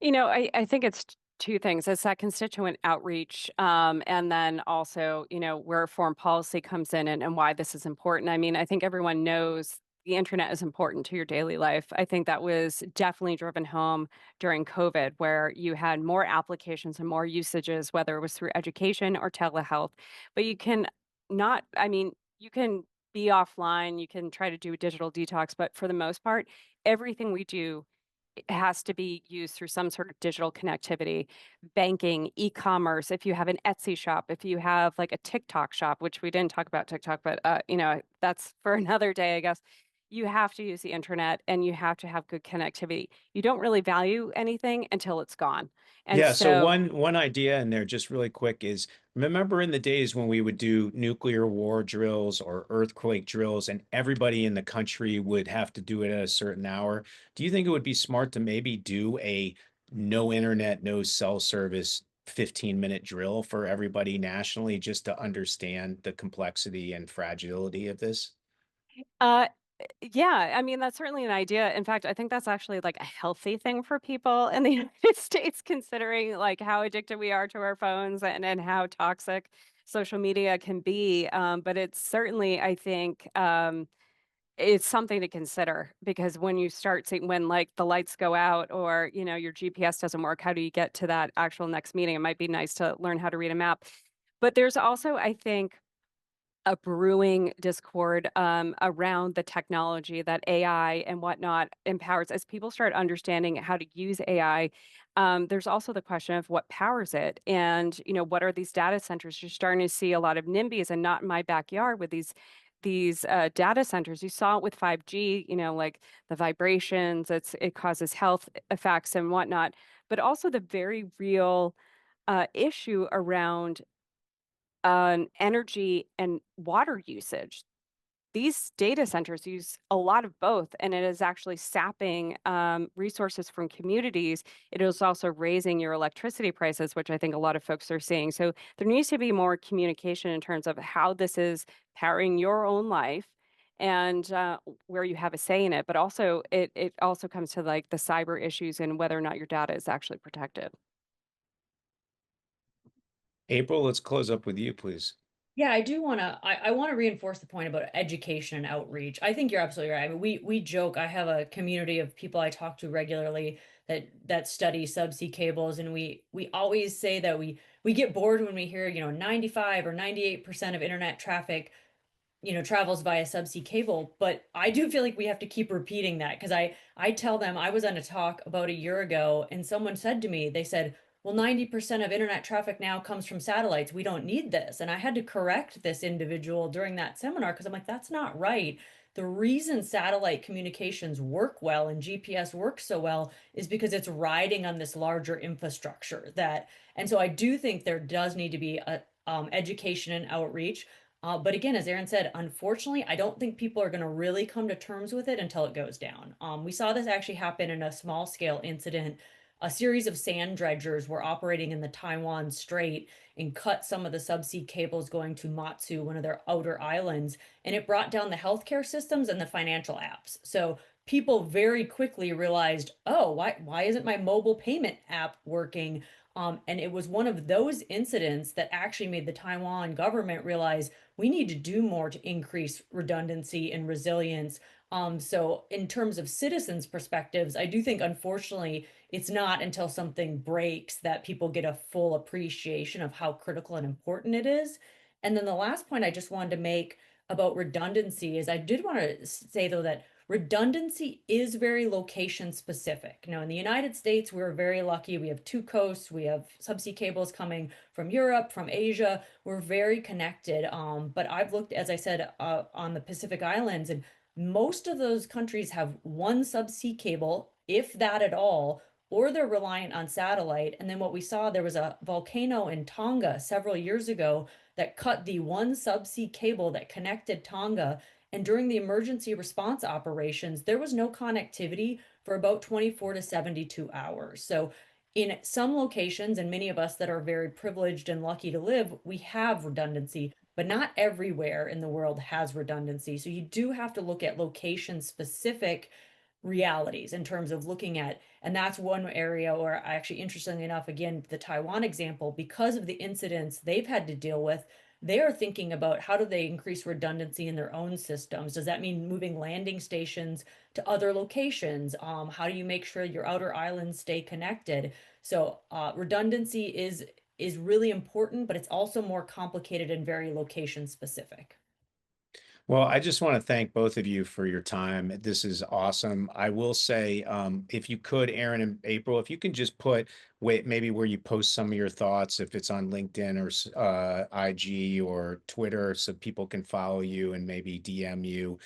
S3: I think it's two things. It's that constituent outreach, and then also, where foreign policy comes in and why this is important. I mean, I think everyone knows the internet is important to your daily life. I think that was definitely driven home during COVID, where you had more applications and more usages, whether it was through education or telehealth. But you can not, I mean, you can be offline, you can try to do a digital detox, but for the most part, everything we do has to be used through some sort of digital connectivity, banking, e-commerce. If you have an Etsy shop, if you have like a TikTok shop, which we didn't talk about TikTok, but that's for another day, I guess. You have to use the internet and you have to have good connectivity. You don't really value anything until it's gone. And
S2: Yeah, so
S3: so
S2: one idea in there, just really quick, is remember in the days when we would do nuclear war drills or earthquake drills, and everybody in the country would have to do it at a certain hour? Do you think it would be smart to maybe do a no internet, no cell service 15-minute drill for everybody nationally just to understand the complexity and fragility of this?
S3: Uh, yeah, I mean, that's certainly an idea. In fact, I think that's actually like a healthy thing for people in the United States, considering like how addicted we are to our phones and how toxic social media can be. But it's certainly, I think, it's something to consider, because when you start seeing, when like the lights go out or, your GPS doesn't work, how do you get to that actual next meeting? It might be nice to learn how to read a map. But there's also, I think, a brewing discord around the technology that AI and whatnot empowers. As people start understanding how to use AI, there's also the question of what powers it, and what are these data centers? You're starting to see a lot of NIMBYs, and not in my backyard with these data centers. You saw it with 5G, like the vibrations. It causes health effects and whatnot, but also the very real issue around energy and water usage. These data centers use a lot of both, and it is actually sapping resources from communities. It is also raising your electricity prices, which I think a lot of folks are seeing. So there needs to be more communication in terms of how this is powering your own life and where you have a say in it. But also, it also comes to like the cyber issues and whether or not your data is actually protected.
S2: April, let's close up with you, please.
S4: Yeah, I do want to. I want to reinforce the point about education and outreach. I think you're absolutely right. I mean, we joke. I have a community of people I talk to regularly that study subsea cables, and we always say that we get bored when we hear 95 or 98% of internet traffic travels via subsea cable. But I do feel like we have to keep repeating that because I tell them I was on a talk about a year ago and someone said to me, they said, well, 90% of internet traffic now comes from satellites. We don't need this. And I had to correct this individual during that seminar because I'm like, that's not right. The reason satellite communications work well and GPS works so well is because it's riding on this larger infrastructure and so I do think there does need to be a education and outreach. But again, as Erin said, unfortunately, I don't think people are going to really come to terms with it until it goes down. We saw this actually happen in a small scale incident. A series of sand dredgers were operating in the Taiwan Strait and cut some of the subsea cables going to Matsu, one of their outer islands, and it brought down the healthcare systems and the financial apps. So people very quickly realized, oh, why isn't my mobile payment app working? And it was one of those incidents that actually made the Taiwan government realize we need to do more to increase redundancy and resilience. So in terms of citizens' perspectives, I do think unfortunately it's not until something breaks that people get a full appreciation of how critical and important it is. And then the last point I just wanted to make about redundancy is I did want to say though that redundancy is very location specific. Now, in the United States, we're very lucky. We have two coasts. We have subsea cables coming from Europe, from Asia. We're very connected. But I've looked, as I said, on the Pacific Islands, and most of those countries have one subsea cable, if that at all, or they're reliant on satellite. And then what we saw, there was a volcano in Tonga several years ago that cut the one subsea cable that connected Tonga, and during the emergency response operations, there was no connectivity for about 24 to 72 hours. So, in some locations, and many of us that are very privileged and lucky to live, we have redundancy, but not everywhere in the world has redundancy. So, you do have to look at location specific realities in terms of looking at, and that's one area where I actually, interestingly enough, again, the Taiwan example, because of the incidents they've had to deal with, they are thinking about how do they increase redundancy in their own systems. Does that mean moving landing stations to other locations? How do you make sure your outer islands stay connected? So redundancy is really important, but it's also more complicated and very location specific.
S2: Well, I just want to thank both of you for your time. This is awesome. I will say, if you could, Erin and April, if you can just put maybe where you post some of your thoughts, if it's on LinkedIn or IG or Twitter, so people can follow you and maybe DM you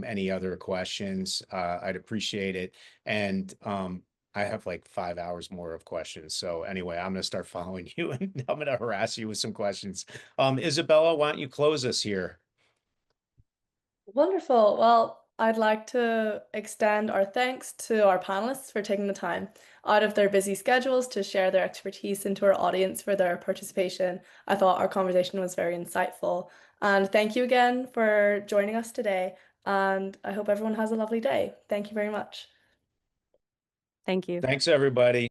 S2: any other questions. I'd appreciate it. And I have like 5 hours more of questions. So anyway, I'm going to start following you and I'm going to harass you with some questions. Isabella, why don't you close us here?
S1: Wonderful. Well, I'd like to extend our thanks to our panelists for taking the time out of their busy schedules to share their expertise and to our audience for their participation. I thought our conversation was very insightful. And thank you again for joining us today. And I hope everyone has a lovely day. Thank you very much.
S3: Thank you.
S2: Thanks, everybody.